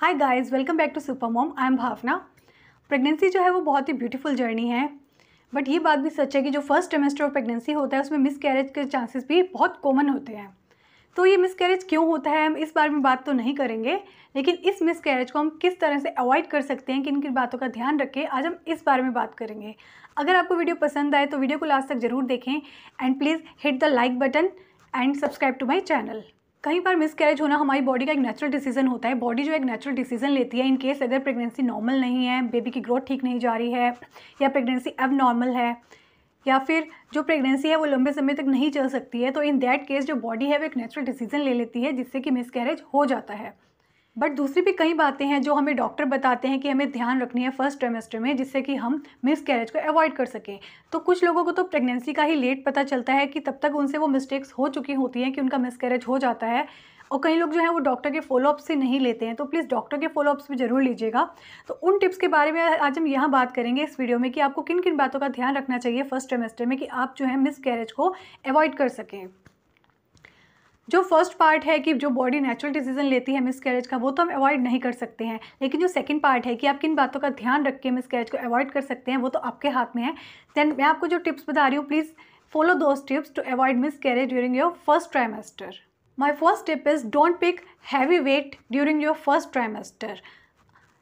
Hi guys, welcome back to super mom. I am Bhavana. Pregnancy जो है वो बहुत ही ब्यूटीफुल जर्नी है, बट ये बात भी सच है कि जो फर्स्ट ट्राइमेस्टर ऑफ प्रेगनेंसी होता है उसमें मिसकैरेज के चांसेस भी बहुत कॉमन होते हैं। तो ये मिसकैरेज क्यों होता है हम इस बारे में बात तो नहीं करेंगे, लेकिन इस मिसकैरेज को हम किस तरह से अवॉइड कर सकते हैं, किन किन बातों का ध्यान रखें, आज हम इस बारे में बात करेंगे। अगर आपको वीडियो पसंद आए तो वीडियो को लास्ट तक ज़रूर देखें and please hit the like button and subscribe to my channel. कई बार मिसकैरेज होना हमारी बॉडी का एक नेचुरल डिसीजन होता है। बॉडी जो एक नेचुरल डिसीजन लेती है इन केस अगर प्रेगनेंसी नॉर्मल नहीं है, बेबी की ग्रोथ ठीक नहीं जा रही है, या प्रेगनेंसी अब नॉर्मल है, या फिर जो प्रेगनेंसी है वो लंबे समय तक नहीं चल सकती है, तो इन दैट केस जो बॉडी है वो एक नेचुरल डिसीजन ले लेती है जिससे कि मिसकैरेज हो जाता है। बट दूसरी भी कई बातें हैं जो हमें डॉक्टर बताते हैं कि हमें ध्यान रखनी है फर्स्ट ट्राइमेस्टर में, जिससे कि हम मिसकैरेज को अवॉइड कर सकें। तो कुछ लोगों को तो प्रेगनेंसी का ही लेट पता चलता है कि तब तक उनसे वो मिस्टेक्स हो चुकी होती हैं कि उनका मिसकैरेज हो जाता है, और कई लोग जो हैं वो डॉक्टर के फॉलोअप से नहीं लेते हैं। तो प्लीज़ डॉक्टर के फॉलोअप्स भी ज़रूर लीजिएगा। तो उन टिप्स के बारे में आज हम यहाँ बात करेंगे इस वीडियो में कि आपको किन किन बातों का ध्यान रखना चाहिए फर्स्ट ट्राइमेस्टर में कि आप जो है मिसकैरेज को अवॉइड कर सकें। जो फर्स्ट पार्ट है कि जो बॉडी नेचुरल डिसीजन लेती है मिसकैरेज का, वो तो हम अवॉइड नहीं कर सकते हैं, लेकिन जो सेकंड पार्ट है कि आप किन बातों का ध्यान रख के मिसकैरेज को अवॉइड कर सकते हैं, वो तो आपके हाथ में है। देन मैं आपको जो टिप्स बता रही हूँ, please follow those tips to avoid miscarriage during your first trimester. My first tip is don't pick heavy weight during your first trimester.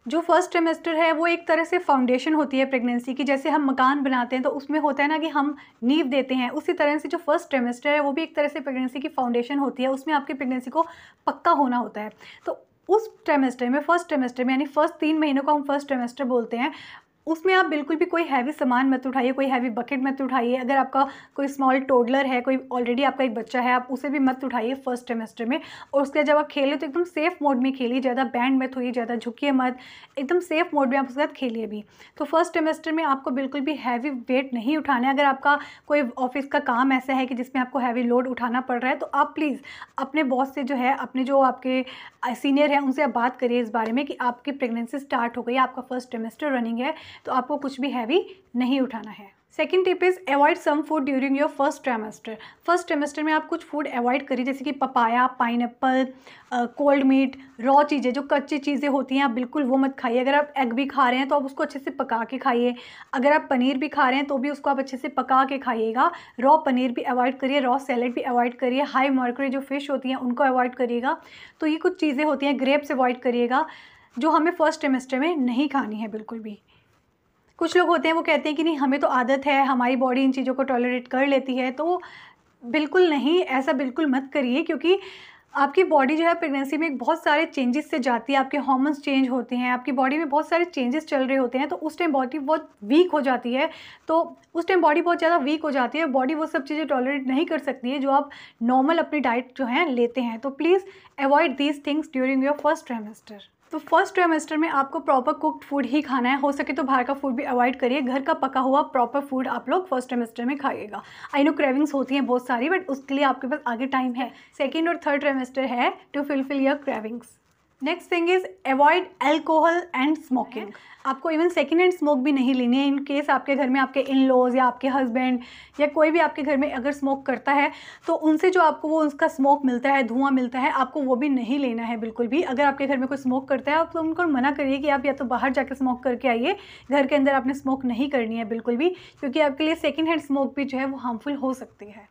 जो फर्स्ट ट्राइमेस्टर है वो एक तरह से फाउंडेशन होती है प्रेगनेंसी की। जैसे हम मकान बनाते हैं तो उसमें होता है ना कि हम नींव देते हैं, उसी तरह से जो फर्स्ट ट्राइमेस्टर है वो भी एक तरह से प्रेगनेंसी की फाउंडेशन होती है। उसमें आपकी प्रेगनेंसी को पक्का होना होता है। तो उस ट्राइमेस्टर में, फर्स्ट ट्राइमेस्टर में, यानी फर्स्ट 3 महीनों को हम फर्स्ट ट्राइमेस्टर बोलते हैं, उसमें आप बिल्कुल भी कोई हैवी सामान मत उठाइए, कोई हैवी बकेट मत उठाइए। अगर आपका कोई स्मॉल टोडलर है, कोई ऑलरेडी आपका एक बच्चा है, आप उसे भी मत उठाइए फर्स्ट ट्राइमेस्टर में। और उसके बाद जब आप खेलें तो एकदम सेफ मोड में खेलिए, ज़्यादा बैंड मत होइए, ज़्यादा झुकिए मत, एकदम सेफ मोड में आप उसके साथ खेलिए भी। तो फर्स्ट ट्राइमेस्टर में आपको बिल्कुल भी हैवी वेट नहीं उठाना है। अगर आपका कोई ऑफिस का काम ऐसा है कि जिसमें आपको हैवी लोड उठाना पड़ रहा है, तो आप प्लीज़ अपने बॉस से जो है, अपने जो आपके सीनियर हैं उनसे आप बात करिए इस बारे में कि आपकी प्रेगनेंसी स्टार्ट हो गई, आपका फर्स्ट ट्राइमेस्टर रनिंग है, तो आपको कुछ भी हैवी नहीं उठाना है। Second tip is avoid some food during your first trimester. First trimester में आप कुछ फूड अवॉइड करिए, जैसे कि papaya, pineapple, cold meat, raw चीज़ें, जो कच्ची चीज़ें होती हैं आप बिल्कुल वो मत खाइए। अगर आप एग भी खा रहे हैं तो आप उसको अच्छे से पका के खाइए। अगर आप पनीर भी खा रहे हैं तो भी उसको आप अच्छे से पका के खाइएगा। रॉ पनीर भी अवॉइड करिए, रॉ सैलेड भी अवॉइड करिए, हाई मर्क्यूरी जो फ़िश होती हैं उनको अवॉइड करिएगा। तो ये कुछ चीज़ें होती हैं, ग्रेप्स अवॉइड करिएगा, जो हमें फर्स्ट ट्राइमेस्टर में नहीं खानी है बिल्कुल भी। कुछ लोग होते हैं वो कहते हैं कि नहीं हमें तो आदत है, हमारी बॉडी इन चीज़ों को टॉलरेट कर लेती है। तो बिल्कुल नहीं, ऐसा बिल्कुल मत करिए, क्योंकि आपकी बॉडी जो है प्रेगनेंसी में बहुत सारे चेंजेस से जाती है। आपके हार्मोन्स चेंज होते हैं, आपकी बॉडी में बहुत सारे चेंजेस चल रहे होते हैं, तो उस टाइम बॉडी बहुत वीक हो जाती है। तो उस टाइम बॉडी बहुत ज़्यादा वीक हो जाती है, बॉडी वो सब चीज़ें टॉलरेट नहीं कर सकती है जो आप नॉर्मल अपनी डाइट जो है लेते हैं। तो please avoid these things during your first trimester. तो फर्स्ट ट्राइमेस्टर में आपको प्रॉपर कुक्ड फूड ही खाना है। हो सके तो बाहर का फूड भी अवॉइड करिए, घर का पका हुआ प्रॉपर फूड आप लोग फर्स्ट ट्राइमेस्टर में खाइएगा। आई नो क्रेविंग्स होती हैं बहुत सारी, बट उसके लिए आपके पास आगे टाइम है। सेकेंड और थर्ड ट्राइमेस्टर है to fulfil your cravings. Next thing is avoid alcohol and smoking. आपको इवन सेकेंड हैंड स्मोक भी नहीं लेनी है। इन केस आपके घर में आपके इन लॉज या आपके हस्बैंड या कोई भी आपके घर में अगर स्मोक करता है, तो उनसे जो आपको वो उसका स्मोक मिलता है, धुआं मिलता है, आपको वो भी नहीं लेना है बिल्कुल भी। अगर आपके घर में कोई स्मोक करता है आप तो उनको मना करिए कि आप या तो बाहर जाकर स्मोक करके आइए, घर के अंदर आपने स्मोक नहीं करनी है बिल्कुल भी, क्योंकि आपके लिए सेकेंड हैंड स्मोक भी जो है वो हार्मफुल हो सकती है।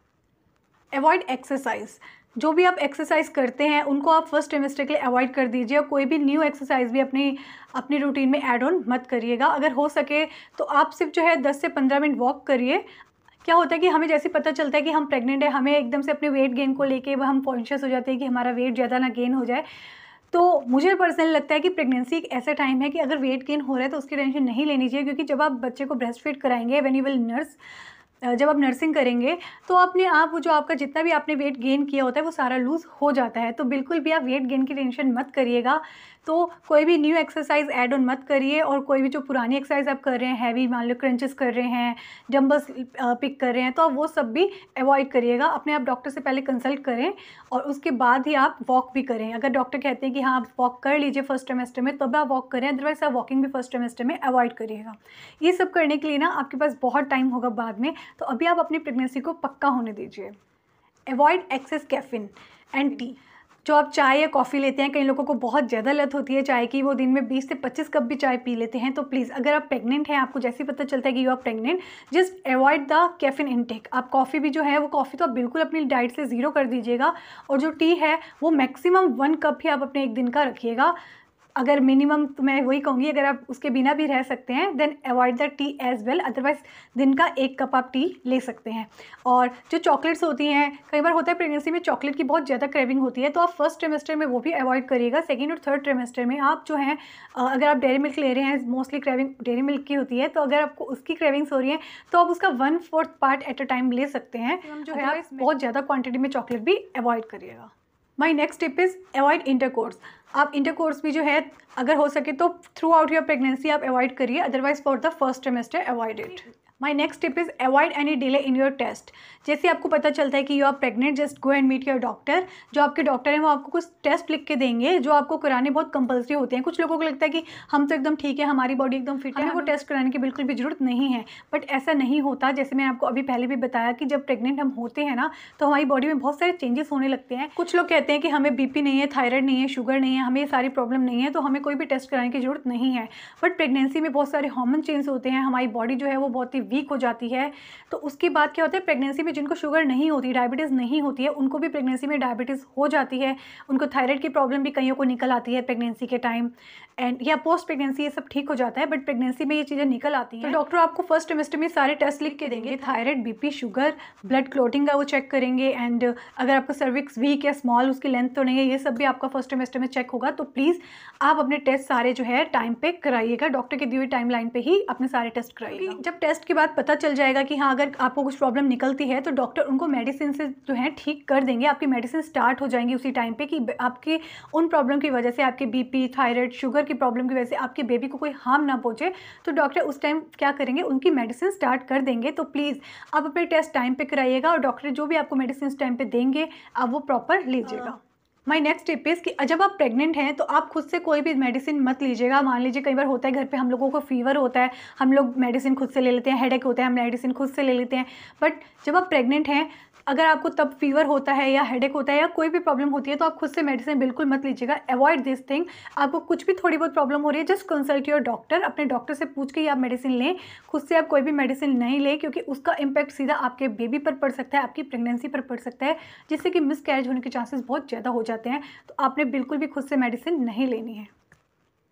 Avoid exercise. जो भी आप एक्सरसाइज करते हैं उनको आप फर्स्ट ट्राइमेस्टर के लिए अवॉइड कर दीजिए, और कोई भी न्यू एक्सरसाइज भी अपनी रूटीन में ऐड ऑन मत करिएगा। अगर हो सके तो आप सिर्फ जो है 10 से 15 मिनट वॉक करिए। क्या होता है कि हमें जैसे पता चलता है कि हम प्रेग्नेंट है, हमें एकदम से अपने वेट गेन को लेके हम कॉन्शियस हो जाते हैं कि हमारा वेट ज़्यादा ना गेन हो जाए। तो मुझे पर्सनली लगता है कि प्रेगनेंसी एक ऐसा टाइम है कि अगर वेट गेन हो रहा है तो उसकी टेंशन नहीं लेनी चाहिए, क्योंकि जब आप बच्चे को ब्रेस्ट फीड कराएंगे, व्हेन यू विल नर्स, जब आप नर्सिंग करेंगे तो अपने आप वो जो आपका जितना भी आपने वेट गेन किया होता है वो सारा लूज़ हो जाता है। तो बिल्कुल भी आप वेट गेन की टेंशन मत करिएगा। तो कोई भी न्यू एक्सरसाइज ऐड ऑन मत करिए, और कोई भी जो पुरानी एक्सरसाइज आप कर रहे हैं, हैवी मान लो क्रंचेस कर रहे हैं, डंबल्स पिक कर रहे हैं, तो आप वो सब भी अवॉइड करिएगा। अपने आप डॉक्टर से पहले कंसल्ट करें और उसके बाद ही आप वॉक भी करें। अगर डॉक्टर कहते हैं कि हाँ आप वॉक कर लीजिए फर्स्ट ट्राइमेस्टर में, तब आप वॉक करें, अदरवाइज आप वॉकिंग भी फर्स्ट ट्राइमेस्टर में अवॉइड करिएगा। ये सब करने के लिए ना आपके पास बहुत टाइम होगा बाद में, तो अभी आप अपनी प्रेगनेंसी को पक्का होने दीजिए। Avoid excess caffeine and tea. जो आप चाय या कॉफ़ी लेते हैं, कई लोगों को बहुत ज़्यादा लत होती है चाय की, वो दिन में 20 से 25 कप भी चाय पी लेते हैं। तो प्लीज़ अगर आप प्रेग्नेंट हैं, आपको जैसे ही पता चलता है कि you are pregnant, just avoid the caffeine intake. आप कॉफ़ी भी जो है वो कॉफ़ी तो आप बिल्कुल अपनी डाइट से ज़ीरो कर दीजिएगा, और जो टी है वो मैक्सिमम 1 कप ही आप अपने एक दिन का रखिएगा। अगर मिनिमम तो मैं वही कहूँगी, अगर आप उसके बिना भी रह सकते हैं then avoid the tea as well, otherwise दिन का 1 कप आप टी ले सकते हैं। और जो चॉकलेट्स होती हैं, कई बार होता है प्रेगनेंसी में चॉकलेट की बहुत ज़्यादा क्रेविंग होती है, तो आप फर्स्ट ट्रिमेस्टर में वो भी अवॉइड करिएगा। सेकेंड और थर्ड ट्रिमेस्टर में आप जो हैं अगर आप डेयरी मिल्क ले रहे हैं, मोस्टली क्रेविंग डेयरी मिल्क की होती है, तो अगर आपको उसकी क्रेविंग्स हो रही हैं तो आप उसका 1/4 पार्ट एट अ टाइम ले सकते हैं। जो है आप बहुत ज़्यादा क्वान्टिटी में चॉकलेट भी अवॉइड करिएगा। My next tip is avoid intercourse. आप इंटरकोर्स भी जो है अगर हो सके तो थ्रू आउट योर प्रेगनेंसी आप अवॉइड करिए, otherwise for the first trimester avoid it. My next tip is avoid any delay in your test. जैसे आपको पता चलता है कि you are pregnant, just go and meet your doctor. जो आपके डॉक्टर हैं वो आपको कुछ टेस्ट लिख के देंगे जो आपको कराने बहुत कंपल्सरी होते हैं। कुछ लोगों को लगता है कि हम तो एकदम ठीक है, हमारी बॉडी एकदम फिट है, हमें वो टेस्ट कराने की बिल्कुल भी ज़रूरत नहीं है, बट ऐसा नहीं होता। जैसे मैं आपको अभी पहले भी बताया कि जब प्रेग्नेंट हम होते हैं ना, तो हमारी बॉडी में बहुत सारे चेंजेस होने लगते हैं। कुछ लोग कहते हैं कि हमें बीपी नहीं है, थायराइड नहीं है, शुगर नहीं है, हमें ये सारी प्रॉब्लम नहीं है, तो हमें कोई भी टेस्ट कराने की ज़रूरत नहीं है। बट प्रेगनेंसी में बहुत सारे हार्मोन चेंज होते हैं, हमारी बॉडी जो है वो बहुत ही वीक हो जाती है। तो उसकी बात क्या होता है, प्रेगनेंसी में जिनको शुगर नहीं होती, डायबिटीज़ नहीं होती है, उनको भी प्रेगनेंसी में डायबिटीज़ हो जाती है। उनको थायराइड की प्रॉब्लम भी कईयों को निकल आती है प्रेगनेंसी के टाइम, एंड या पोस्ट प्रेगनेंसी ये सब ठीक हो जाता है, बट प्रेगनेंसी में ये चीज़ें निकल आती हैं। तो डॉक्टर आपको फर्स्ट ट्रिमेस्टर में सारे टेस्ट लिख के देंगे, thyroid, BP, sugar, blood clotting का वो चेक करेंगे, एंड अगर आपका सर्विक्स वीक या स्मॉल, उसकी लेंथ तो नहीं है, ये सब भी आपका फर्स्ट ट्रिमेस्टर में चेक होगा। तो प्लीज़ आप अपने टेस्ट सारे जो है टाइम पे कराइएगा, डॉक्टर के दी हुई टाइम लाइन पे ही अपने सारे टेस्ट कराइएगा। जब टेस्ट के बाद पता चल जाएगा कि हाँ अगर आपको कुछ प्रॉब्लम निकलती है तो डॉक्टर उनको मेडिसिन से जो है ठीक कर देंगे। आपकी मेडिसिन स्टार्ट हो जाएंगी उसी टाइम पे कि आपकी उन प्रॉब्लम की वजह से, आपके बीपी, थायराइड, शुगर की प्रॉब्लम की वजह से आपके बेबी को कोई हार्म ना पहुंचे, तो डॉक्टर उस टाइम क्या करेंगे, उनकी मेडिसिन स्टार्ट कर देंगे। तो प्लीज़ आप अपने टेस्ट टाइम पे कराइएगा, और डॉक्टर जो भी आपको मेडिसिन टाइम पे देंगे आप वो प्रॉपर लीजिएगा। माई नेक्स्ट टिप इज़ कि जब आप प्रेग्नेंट हैं तो आप खुद से कोई भी मेडिसिन मत लीजिएगा। मान लीजिए कई बार होता है घर पे हम लोगों को फीवर होता है, हम लोग मेडिसिन खुद से ले लेते हैं, हेडेक होता है, हम मेडिसिन खुद से ले लेते हैं, बट जब आप प्रेग्नेंट हैं, अगर आपको तब फीवर होता है या हेडेक होता है या कोई भी प्रॉब्लम होती है, तो आप खुद से मेडिसिन बिल्कुल मत लीजिएगा। Avoid this thing. आपको कुछ भी थोड़ी बहुत प्रॉब्लम हो रही है, जस्ट कंसल्ट योर डॉक्टर। अपने डॉक्टर से पूछ के ही आप मेडिसिन लें, खुद से आप कोई भी मेडिसिन नहीं लें, क्योंकि उसका इम्पैक्ट सीधा आपके बेबी पर पड़ सकता है, आपकी प्रेगनेंसी पर पड़ सकता है, जिससे कि मिसकैरेज होने के चांसेस बहुत ज़्यादा हो जाते हैं। तो आपने बिल्कुल भी खुद से मेडिसिन नहीं लेनी है।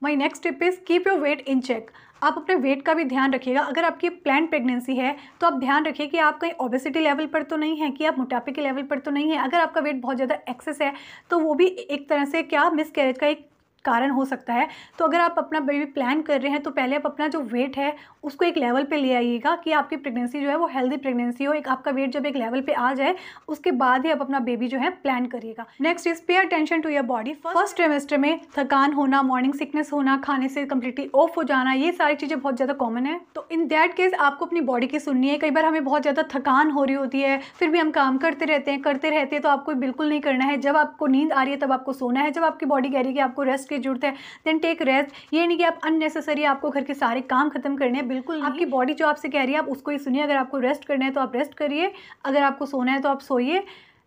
My next tip is keep your weight in check. आप अपने वेट का भी ध्यान रखिएगा। अगर आपकी प्लान्ड प्रेगनेंसी है तो आप ध्यान रखिए कि आप कहीं ओबेसिटी लेवल पर तो नहीं है, कि आप मोटापे के लेवल पर तो नहीं है। अगर आपका वेट बहुत ज़्यादा एक्सेस है तो वो भी एक तरह से क्या मिसकैरेज का एक कारण हो सकता है। तो अगर आप अपना बेबी प्लान कर रहे हैं तो पहले आप अपना जो वेट है उसको एक लेवल पे ले आइएगा कि आपकी प्रेगनेंसी जो है वो हेल्दी प्रेगनेंसी हो। एक आपका वेट जब एक लेवल पे आ जाए उसके बाद ही आप अपना बेबी जो है प्लान करिएगा। Next is pay attention to your body. First trimester में थकान होना, मॉर्निंग सिकनेस होना, खाने से कम्प्लीटली ऑफ हो जाना, ये सारी चीज़ें बहुत ज़्यादा कॉमन है। तो इन दैट केस आपको अपनी बॉडी की सुननी है। कई बार हमें बहुत ज़्यादा थकान हो रही होती है, फिर भी हम काम करते रहते हैं, तो आपको बिल्कुल नहीं करना है। जब आपको नींद आ रही है तब आपको सोना है। जब आपकी बॉडी कह रही है कि आपको रेस्ट की जरूरत है देन टेक रेस्ट। ये नहीं कि आप अननेसेसरी आपको घर के सारे काम खत्म करने हैं, बिल्कुल नहीं। आपकी बॉडी जो आपसे कह रही है आप उसको ही सुनिए। अगर आपको रेस्ट करना है तो आप रेस्ट करिए, अगर आपको सोना है तो आप सोइए।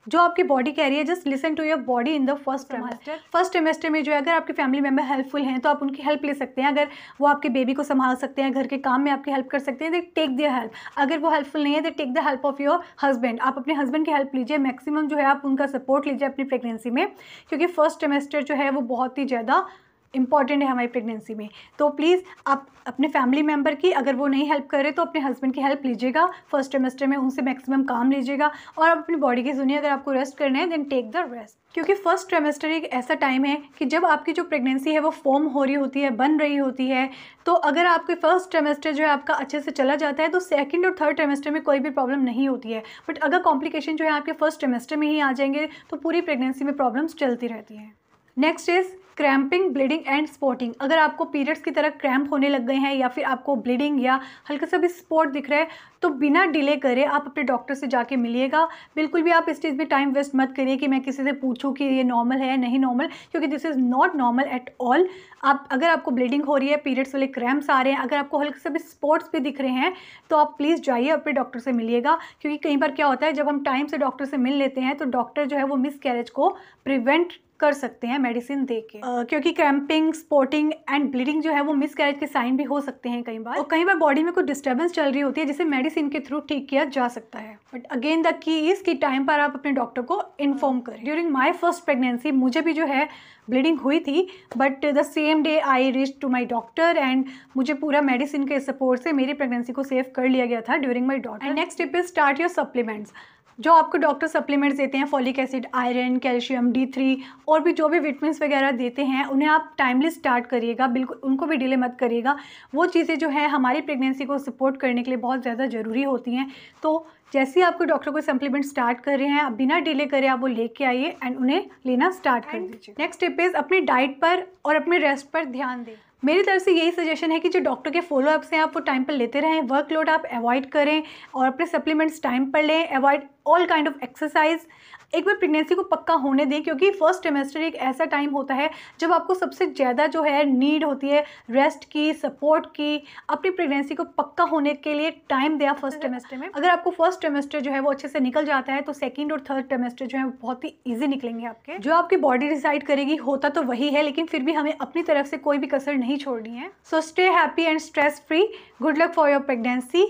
जो आपकी बॉडी कह रही है just listen to your body in the first trimester में जो है अगर आपके फैमिली मेम्बर हेल्पफुल हैं तो आप उनकी हेल्प ले सकते हैं। अगर वो आपके बेबी को संभाल सकते हैं, घर के काम में आपकी हेल्प कर सकते हैं, दे टेक देयर हेल्प। अगर वो हेल्पफुल नहीं है they take the help of your husband. आप अपने हस्बैंड की हेल्प लीजिए, मैक्सिमम जो है आप उनका सपोर्ट लीजिए अपनी प्रेगनेंसी में, क्योंकि फर्स्ट ट्रिमेस्टर जो है वो बहुत ही ज़्यादा इंपॉर्टेंट है हमारी प्रेगनेंसी में। तो प्लीज़ आप अपने फैमिली मेम्बर की, अगर वो नहीं हेल्प करे तो अपने हस्बैंड की हेल्प लीजिएगा फर्स्ट ट्रिमेस्टर में, उनसे मैक्सिमम काम लीजिएगा और आप अपनी बॉडी की सुनिए। अगर आपको रेस्ट करना है देन टेक द रेस्ट, क्योंकि फर्स्ट ट्रिमेस्टर एक ऐसा टाइम है कि जब आपकी जो प्रेगनेंसी है वो फॉर्म हो रही होती है, बन रही होती है। तो अगर आपके फर्स्ट ट्रिमेस्टर जो है आपका अच्छे से चला जाता है तो सेकंड और थर्ड ट्रिमेस्टर में कोई भी प्रॉब्लम नहीं होती है। बट अगर कॉम्प्लिकेशन जो है आपके फर्स्ट ट्रिमेस्टर में ही आ जाएंगे तो पूरी प्रेगनेंसी में प्रॉब्लम्स चलती रहती हैं। Next is cramping, bleeding and spotting. अगर आपको पीरियड्स की तरह क्रैम्प होने लग गए हैं या फिर आपको ब्लीडिंग या हल्का सा भी स्पॉट दिख रहा है तो बिना डिले करे आप अपने डॉक्टर से जाके मिलिएगा। बिल्कुल भी आप इस चीज़ में टाइम वेस्ट मत करिए कि मैं किसी से पूछूं कि ये नॉर्मल है या नहीं नॉर्मल, क्योंकि this is not normal at all. अगर आपको ब्लीडिंग हो रही है, पीरियड्स वाले क्रैम्प्स आ रहे हैं, अगर आपको हल्के से भी स्पॉट्स भी दिख रहे हैं तो आप प्लीज़ जाइए अपने डॉक्टर से मिलिएगा। क्योंकि कई बार क्या होता है, जब हम टाइम से डॉक्टर से मिल लेते हैं तो डॉक्टर जो है वो मिसकैरेज को प्रिवेंट कर सकते हैं मेडिसिन दे के। क्योंकि क्रैम्पिंग, स्पॉटिंग एंड ब्लीडिंग जो है वो मिसकैरेज के साइन भी हो सकते हैं कई बार, और कई बार बॉडी में कोई डिस्टर्बेंस चल रही होती है जिसे मेडिसिन के थ्रू ठीक किया जा सकता है। But again the key is कि टाइम पर आप अपने डॉक्टर को इन्फॉर्म करें। ड्यूरिंग माई फर्स्ट प्रेगनेंसी मुझे भी जो है ब्लीडिंग हुई थी, but the same day I reach to my doctor and मुझे पूरा मेडिसिन के सपोर्ट से मेरी प्रेगनेंसी को सेव कर लिया गया था during my daughter. And next tip is start your supplements. जो आपको डॉक्टर सप्लीमेंट्स देते हैं, folic acid, iron, calcium, D3 और भी जो भी विटामिन्स वगैरह देते हैं, उन्हें आप टाइमली स्टार्ट करिएगा, बिल्कुल उनको भी डिले मत करिएगा। वो चीज़ें जो है हमारी प्रेगनेंसी को सपोर्ट करने के लिए बहुत ज़्यादा ज़रूरी होती हैं। तो जैसे ही आपको डॉक्टर को सप्लीमेंट स्टार्ट कर रहे हैं, आप बिना डिले करे आप वो लेके आइए एंड उन्हें लेना स्टार्ट कर दीजिए। नेक्स्ट टिप इज़ अपनी डाइट पर और अपने रेस्ट पर ध्यान दें। मेरी तरफ से यही सजेशन है कि जो डॉक्टर के फॉलोअप्स हैं आप वो टाइम पर लेते रहें, वर्कलोड आप अवॉइड करें और अपने सप्लीमेंट्स टाइम पर लें, avoid all kind of exercise. एक बार प्रेगनेंसी को पक्का होने दें, क्योंकि फर्स्ट ट्रिमेस्टर एक ऐसा टाइम होता है जब आपको सबसे ज़्यादा जो है नीड होती है रेस्ट की, सपोर्ट की। अपनी प्रेगनेंसी को पक्का होने के लिए टाइम दिया फर्स्ट ट्रिमेस्टर में। अगर आपको फर्स्ट ट्रिमेस्टर जो है वो अच्छे से निकल जाता है तो सेकंड और थर्ड ट्रिमेस्टर जो है वो बहुत ही ईजी निकलेंगे आपके। जो आपकी बॉडी डिसाइड करेगी होता तो वही है, लेकिन फिर भी हमें अपनी तरफ से कोई भी कसर नहीं छोड़नी है। So stay happy and stress free. Good luck for your pregnancy.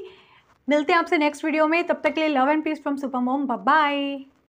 मिलते हैं आपसे नेक्स्ट वीडियो में, तब तक के लिए love and peace from super mom. Bye bye.